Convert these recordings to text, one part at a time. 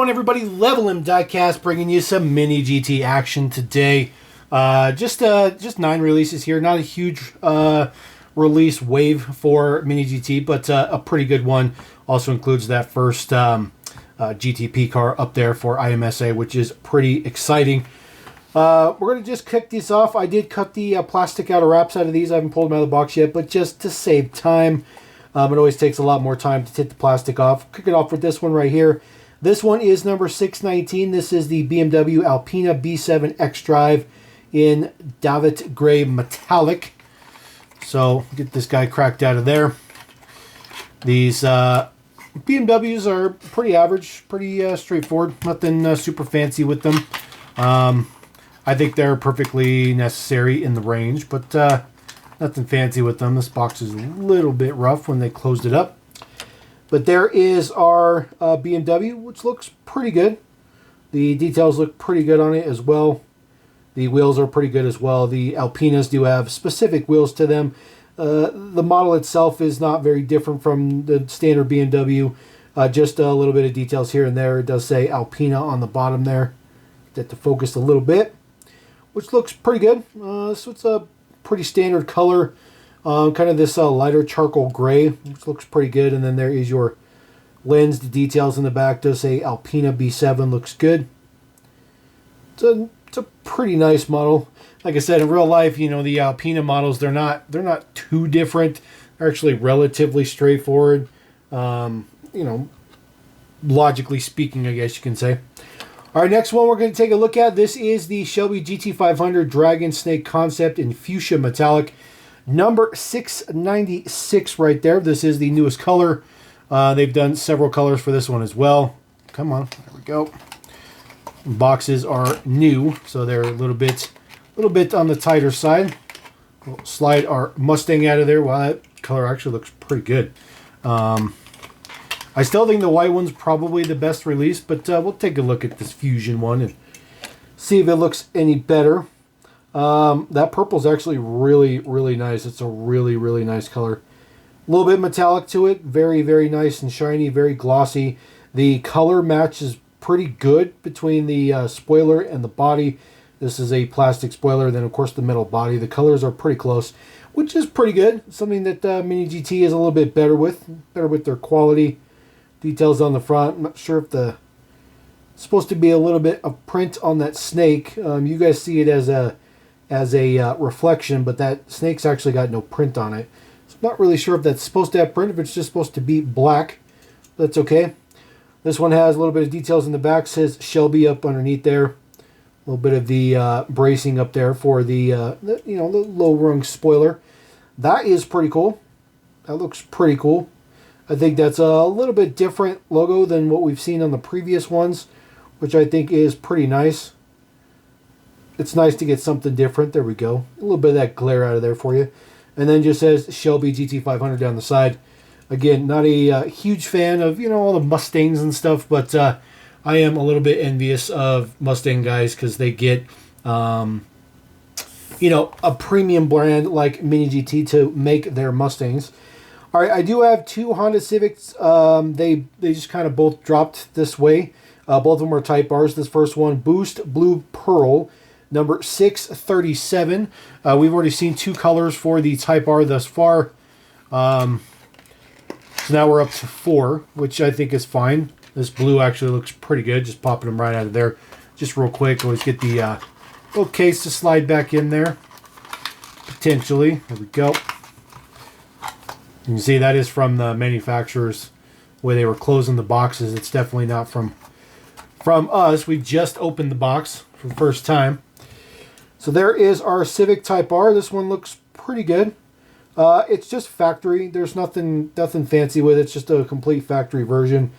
going, everybody? Level M Diecast bringing you some Mini GT action today. Just 9 releases here. Not a huge release wave for Mini GT, but a pretty good one. Also includes that first GTP car up there for IMSA, which is pretty exciting. We're going to just kick these off. I did cut the plastic outer wraps out of these. I haven't pulled them out of the box yet, but just to save time. It always takes a lot more time to take the plastic off. Kick it off with this one right here. This one is number 619. This is the BMW Alpina B7 X-Drive in David Gray Metallic. So get this guy cracked out of there. These BMWs are pretty average, pretty straightforward. Nothing super fancy with them. I think they're perfectly necessary in the range, but nothing fancy with them. This box is a little bit rough when they closed it up. But there is our BMW, which looks pretty good. The details look pretty good on it as well. The wheels are pretty good as well. The Alpinas do have specific wheels to them. The model itself is not very different from the standard BMW. Just a little bit of details here and there. It does say Alpina on the bottom there. Get that to focus a little bit, which looks pretty good. So it's a pretty standard color. Kind of this lighter charcoal gray, which looks pretty good. And then there is your lens. The details in the back does say Alpina B7. Looks good. It's a pretty nice model. Like I said, in real life, you know, the Alpina models, they're not too different. They're actually relatively straightforward. You know, logically speaking, I guess you can say. All right, next one we're going to take a look at. This is the Shelby GT500 Dragon Snake Concept in Fuchsia Metallic. Number 696 right there. This is the newest color. They've done several colors for this one as well. Come on, there we go. Boxes are new, so they're a little bit on the tighter side. We'll slide our Mustang out of there. Wow, that color actually looks pretty good. I still think the white one's probably the best release, but we'll take a look at this Fusion one and see if it looks any better. That purple's actually really, really nice. It's a really, really nice color. A little bit metallic to it. Very, very nice and shiny, very glossy. The color match is pretty good between the spoiler and the body. This is a plastic spoiler, then of course the metal body. The colors are pretty close, which is pretty good. Something that Mini GT is a little bit better with their quality. Details on the front. I'm not sure if it's supposed to be a little bit of print on that snake. You guys see it as a reflection, but that snake's actually got no print on it. So I'm not really sure if that's supposed to have print, if it's just supposed to be black. That's okay. This one has a little bit of details in the back. Says Shelby up underneath there. A little bit of the bracing up there for the low rung spoiler. That is pretty cool. That looks pretty cool. I think that's a little bit different logo than what we've seen on the previous ones, which I think is pretty nice. It's nice to get something different. There we go. A little bit of that glare out of there for you. And then just says Shelby GT500 down the side. Again, not a huge fan of, all the Mustangs and stuff, but I am a little bit envious of Mustang guys because they get, a premium brand like Mini GT to make their Mustangs. All right, I do have 2 Honda Civics. They just kind of both dropped this way. Both of them are Type Rs. This first one, Boost Blue Pearl, number 637. We've already seen 2 colors for the Type R thus far. So now we're up to 4, which I think is fine. This blue actually looks pretty good. Just popping them right out of there. Just real quick, always get the little case to slide back in there. Potentially. There we go. You can see that is from the manufacturers where they were closing the boxes. It's definitely not from us. We just opened the box for the first time. So there is our Civic Type R. This one looks pretty good. It's just factory. There's nothing fancy with it. It's just a complete factory version.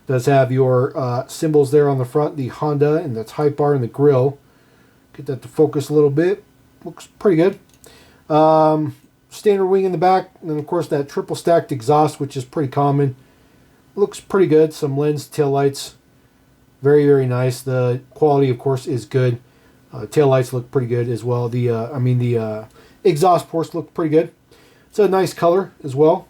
It does have your symbols there on the front, the Honda and the Type R and the grill. Get that to focus a little bit. Looks pretty good. Standard wing in the back, and then of course that triple stacked exhaust, which is pretty common. Looks pretty good. Some lens tail lights, very, very nice. The quality, of course, is good. Tail lights look pretty good as well. The exhaust ports look pretty good. It's a nice color as well.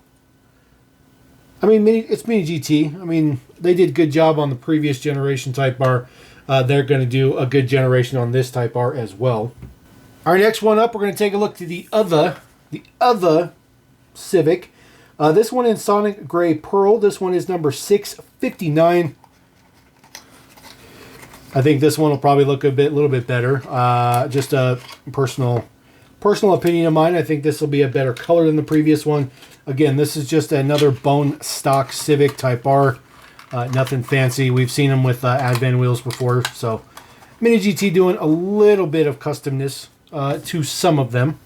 I mean, it's Mini GT. I mean, they did a good job on the previous generation Type R. They're going to do a good generation on this Type R as well. Our next one up, we're going to take a look to the other Civic. This one in Sonic Gray Pearl. This one is number 659. I think this one will probably look a little bit better. Just a personal opinion of mine. I think this will be a better color than the previous one. Again, this is just another bone stock Civic Type R. Nothing fancy. We've seen them with Advan wheels before. So Mini GT doing a little bit of customness to some of them.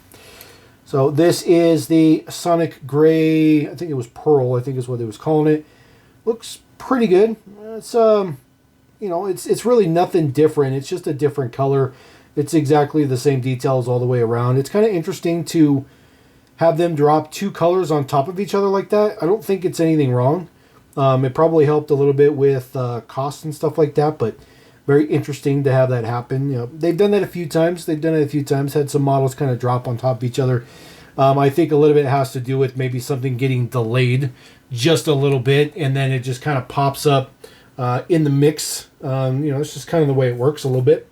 So this is the Sonic Gray, I think it was Pearl, I think is what they was calling it. Looks pretty good. It's you know, it's really nothing different. It's just a different color. It's exactly the same details all the way around. It's kind of interesting to have them drop two colors on top of each other like that. I don't think it's anything wrong. It probably helped a little bit with cost and stuff like that, but very interesting to have that happen. You know, they've done that a few times. Had some models kind of drop on top of each other. I think a little bit has to do with maybe something getting delayed just a little bit, and then it just kind of pops up in the mix. You know, it's just kind of the way it works a little bit.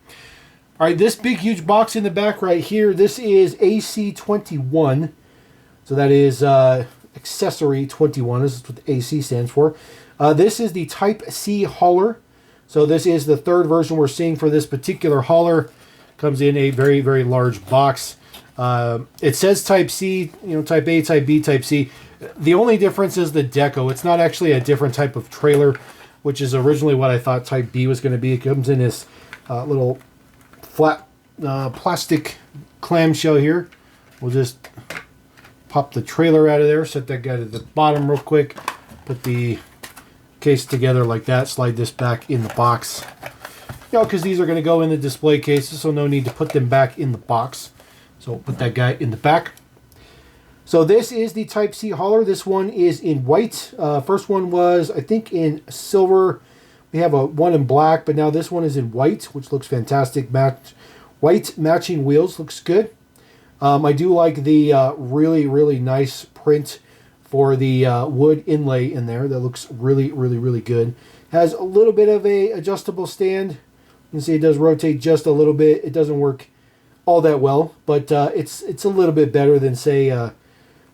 All right, this big, huge box in the back right here, this is AC21. So that is accessory 21. This is what the AC stands for. This is the Type C hauler. So this is the third version we're seeing for this particular hauler. Comes in a very, very large box. It says Type C, you know, Type A, Type B, Type C. The only difference is the deco. It's not actually a different type of trailer, which is originally what I thought Type B was going to be. It comes in this little flat plastic clamshell here. We'll just pop the trailer out of there, set that guy to the bottom real quick, put the case together like that, slide this back in the box. You know, because these are going to go in the display cases, so no need to put them back in the box. So put that guy in the back. So this is the Type C hauler. This one is in white. First one was, I think, in silver. We have one in black, but now this one is in white, which looks fantastic. White matching wheels, looks good. I do like the really, really nice print for the wood inlay in there. That looks really, really, really good. Has a little bit of a adjustable stand. You can see it does rotate just a little bit. It doesn't work all that well, but it's a little bit better than, say,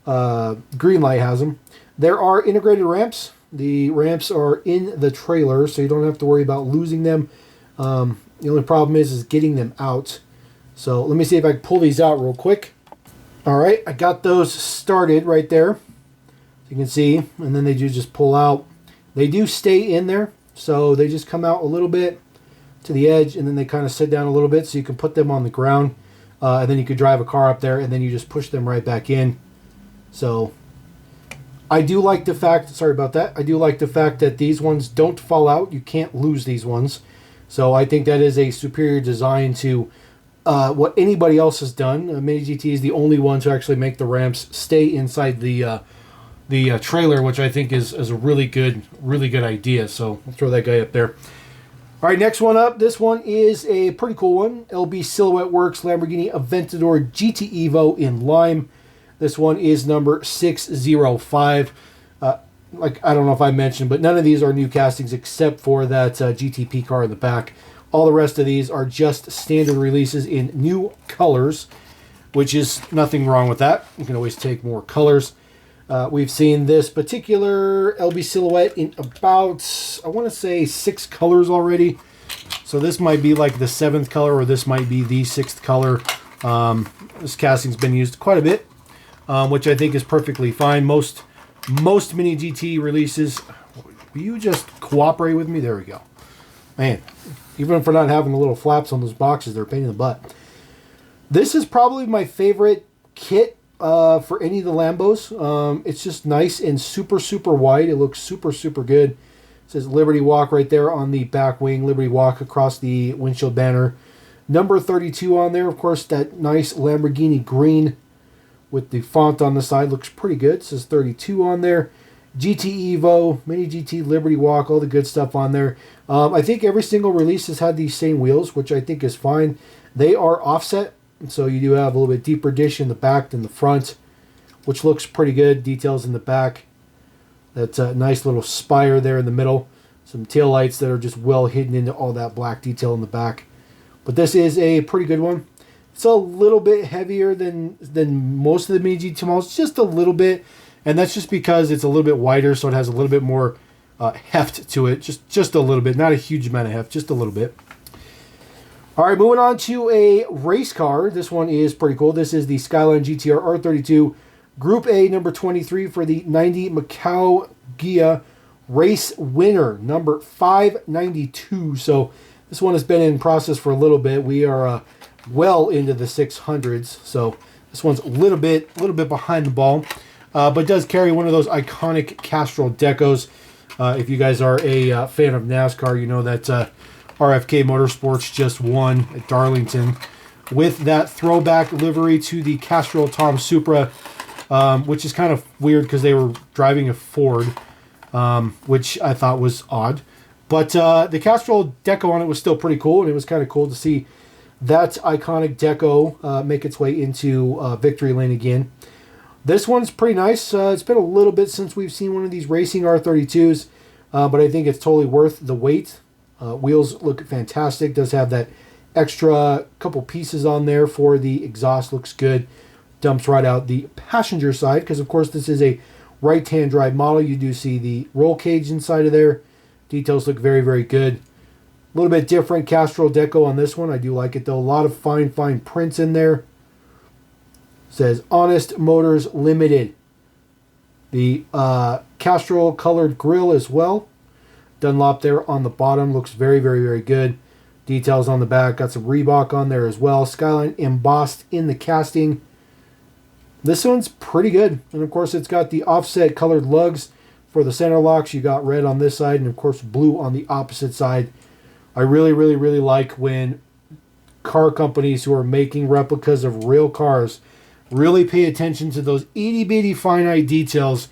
Greenlight has them. There are integrated ramps. The ramps are in the trailer, so you don't have to worry about losing them. The only problem is getting them out. So let me see if I can pull these out real quick. All right, I got those started right there. You can see, and then they do just pull out. They do stay in there, so they just come out a little bit to the edge, and then they kind of sit down a little bit, so you can put them on the ground, and then you could drive a car up there, and then you just push them right back in. So I do like the fact, sorry about that, I do like the fact that these ones don't fall out. You can't lose these ones. So I think that is a superior design to what anybody else has done. MiniGT is the only one to actually make the ramps stay inside the trailer, which I think is a really good idea. So I'll throw that guy up there. All right, next one up. This one is a pretty cool one. LB Silhouette Works Lamborghini Aventador GT Evo in lime. This one is number 605. Like, I don't know if I mentioned, but none of these are new castings except for that GTP car in the back. All the rest of these are just standard releases in new colors, which is nothing wrong with that. You can always take more colors. We've seen this particular LB Silhouette in about, I want to say, 6 colors already. So this might be like the 7th color, or this might be the 6th color. This casting's been used quite a bit, which I think is perfectly fine. Most Mini GT releases, will you just cooperate with me? There we go. Man, even for not having the little flaps on those boxes, they're a pain in the butt. This is probably my favorite kit for any of the Lambos. It's just nice and super, super wide. It looks super, super good. It says Liberty Walk right there on the back wing. Liberty Walk across the windshield banner. Number 32 on there. Of course, that nice Lamborghini green with the font on the side looks pretty good. It says 32 on there. GT Evo, Mini GT, Liberty Walk, all the good stuff on there. I think every single release has had these same wheels, which I think is fine. They are offset, so you do have a little bit deeper dish in the back than the front, which looks pretty good. Details in the back. That's a nice little spire there in the middle. Some tail lights that are just well hidden into all that black detail in the back. But this is a pretty good one. It's a little bit heavier than most of the Mini GT models, just a little bit. And that's just because it's a little bit wider, so it has a little bit more heft to it. Just a little bit. Not a huge amount of heft, just a little bit. All right, moving on to a race car. This one is pretty cool. This is the Skyline GTR R32 Group A number 23 for the 90 Macau Gia race winner, number 592. So this one has been in process for a little bit. We are well into the 600s, so this one's a little bit behind the ball, but does carry one of those iconic Castrol decos. If you guys are a fan of NASCAR, you know that RFK Motorsports just won at Darlington with that throwback livery to the Castrol Tom Supra, which is kind of weird because they were driving a Ford, which I thought was odd. But the Castrol deco on it was still pretty cool, and it was kind of cool to see that iconic deco make its way into victory lane again. This one's pretty nice. It's been a little bit since we've seen one of these racing R32s, but I think it's totally worth the wait. Wheels look fantastic. Does have that extra couple pieces on there for the exhaust. Looks good. Dumps right out the passenger side because, of course, this is a right-hand drive model. You do see the roll cage inside of there. Details look very, very good. A little bit different Castrol deco on this one. I do like it, though. A lot of fine prints in there. Says Honest Motors Limited. The Castrol colored grille as well. Dunlop there on the bottom. Looks very, very, very good. Details on the back. Got some Reebok on there as well. Skyline embossed in the casting. This one's pretty good. And, of course, it's got the offset colored lugs for the center locks. You got red on this side and, of course, blue on the opposite side. I really, really, really like when car companies who are making replicas of real cars really pay attention to those itty-bitty finite details,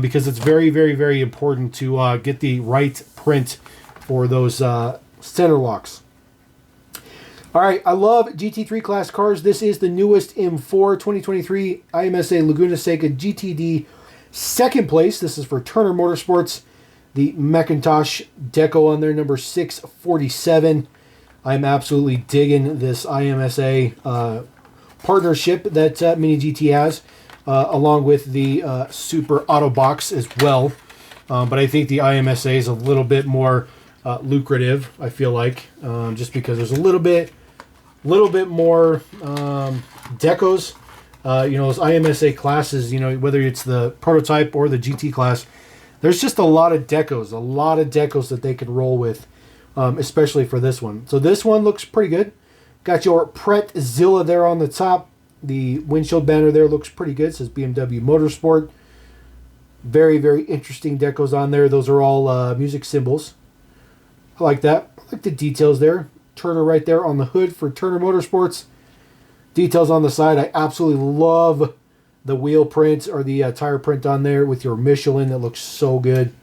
because it's very, very, very important to get the right print for those center locks. All right, I love GT3 class cars. This is the newest M4 2023 IMSA Laguna Seca GTD second place. This is for Turner Motorsports. The Macintosh deco on there, number 647. I'm absolutely digging this IMSA partnership that MiniGT has, along with the Super Auto Box as well. But I think the IMSA is a little bit more lucrative, I feel like, just because there's a little bit more decos. Those IMSA classes, whether it's the prototype or the GT class, there's just a lot of decos that they could roll with, especially for this one. So this one looks pretty good. Got your Pretzilla there on the top. The windshield banner there looks pretty good. It says BMW Motorsport. Very, very interesting decos on there. Those are all music symbols. I like that. I like the details there. Turner right there on the hood for Turner Motorsports. Details on the side. I absolutely love the wheel print or the tire print on there with your Michelin. That looks so good.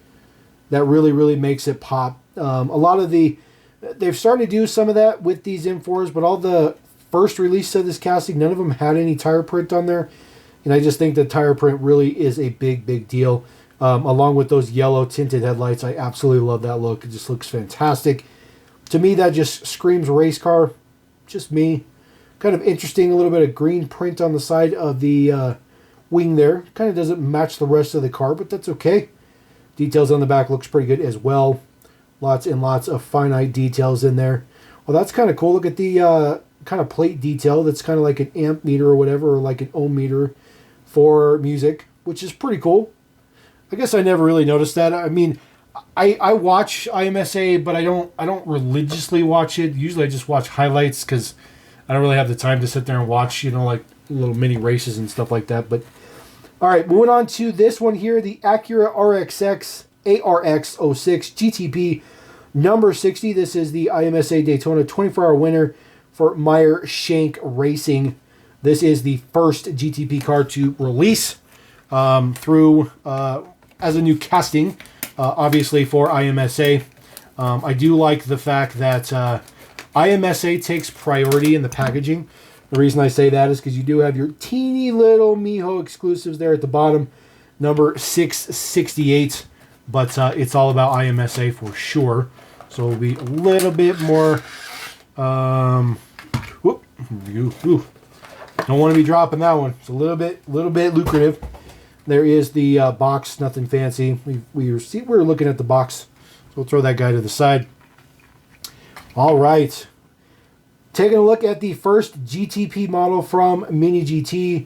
That really, really makes it pop. A lot of they've started to do some of that with these M4s, but all the first release of this casting, none of them had any tire print on there. And I just think the tire print really is a big, big deal. Along with those yellow tinted headlights, I absolutely love that look. It just looks fantastic. To me, that just screams race car. Just me. Kind of interesting, a little bit of green print on the side of the wing there. Kind of doesn't match the rest of the car, but that's okay. Details on the back looks pretty good as well. Lots and lots of finite details in there. Well, that's kind of cool. Look at the kind of plate detail. That's kind of like an amp meter or whatever, or like an ohm meter for music, which is pretty cool. I guess I never really noticed that. I mean, I watch IMSA, but I don't religiously watch it. Usually I just watch highlights because I don't really have the time to sit there and watch, like little mini races and stuff like that. But all right, moving on to this one here, the Acura RXX ARX06 GTP number 60. This is the IMSA Daytona 24-hour winner for Meyer Shank Racing. This is the first GTP car to release through as a new casting, obviously for IMSA. I do like the fact that IMSA takes priority in the packaging. The reason I say that is because you do have your teeny little Miho exclusives there at the bottom. number 668, but it's all about IMSA for sure. So it'll be a little bit more. Whoop, don't want to be dropping that one. It's a little bit lucrative. There is the box, nothing fancy. We're looking at the box, so we'll throw that guy to the side. All right, taking a look at the first GTP model from MiniGT.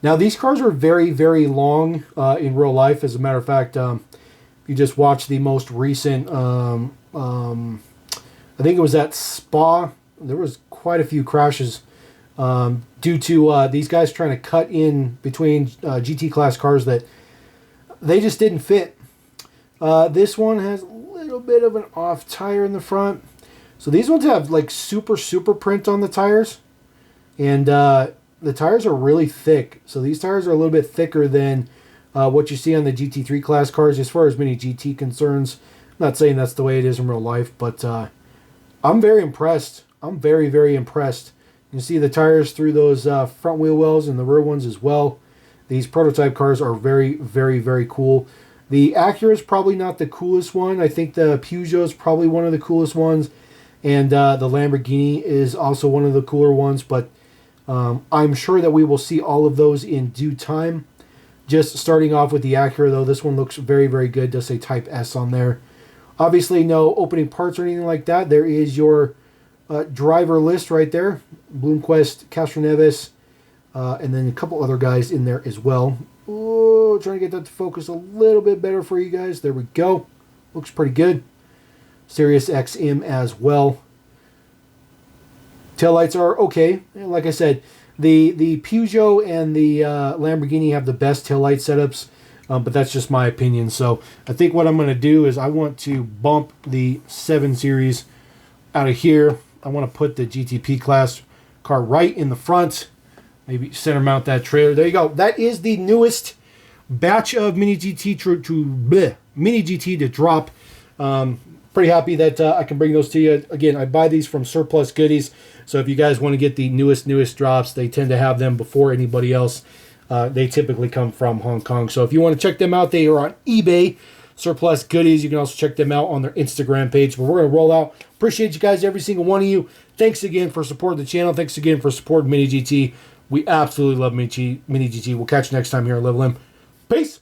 Now these cars are very, very long in real life. As a matter of fact, you just watch the most recent. I think it was at Spa. There was quite a few crashes. Due to these guys trying to cut in between GT class cars that they just didn't fit. This one has a little bit of an off tire in the front. So these ones have like super print on the tires. And the tires are really thick. So these tires are a little bit thicker than what you see on the GT3 class cars as far as Mini GT concerns. I'm not saying that's the way it is in real life, but I'm very impressed. I'm very, very impressed. You can see the tires through those front wheel wells and the rear ones as well. These prototype cars are very, very, very cool. The Acura is probably not the coolest one. I think the Peugeot is probably one of the coolest ones. And the Lamborghini is also one of the cooler ones. But I'm sure that we will see all of those in due time. Just starting off with the Acura, though, this one looks very, very good. It does say Type S on there. Obviously, no opening parts or anything like that. There is your driver list right there. Bloomquist, Castroneves, and then a couple other guys in there as well. Oh, trying to get that to focus a little bit better for you guys. There we go. Looks pretty good. Sirius XM as well. Taillights are okay. Like I said, the Peugeot and the Lamborghini have the best taillight setups, but that's just my opinion. So I think what I'm going to do is I want to bump the 7 Series out of here. I want to put the GTP class car right in the front. Maybe center mount that trailer. There you go. That is the newest batch of MiniGT MiniGT to drop. Pretty happy that I can bring those to you. Again, I buy these from Surplus Goodies. So if you guys want to get the newest drops, they tend to have them before anybody else. They typically come from Hong Kong. So if you want to check them out, they are on eBay. Surplus Goodies. You can also check them out on their Instagram page. But we're going to roll out. Appreciate you guys, every single one of you. Thanks again for supporting the channel. Thanks again for supporting MiniGT. We absolutely love MiniGT. We'll catch you next time here on Level M. Peace.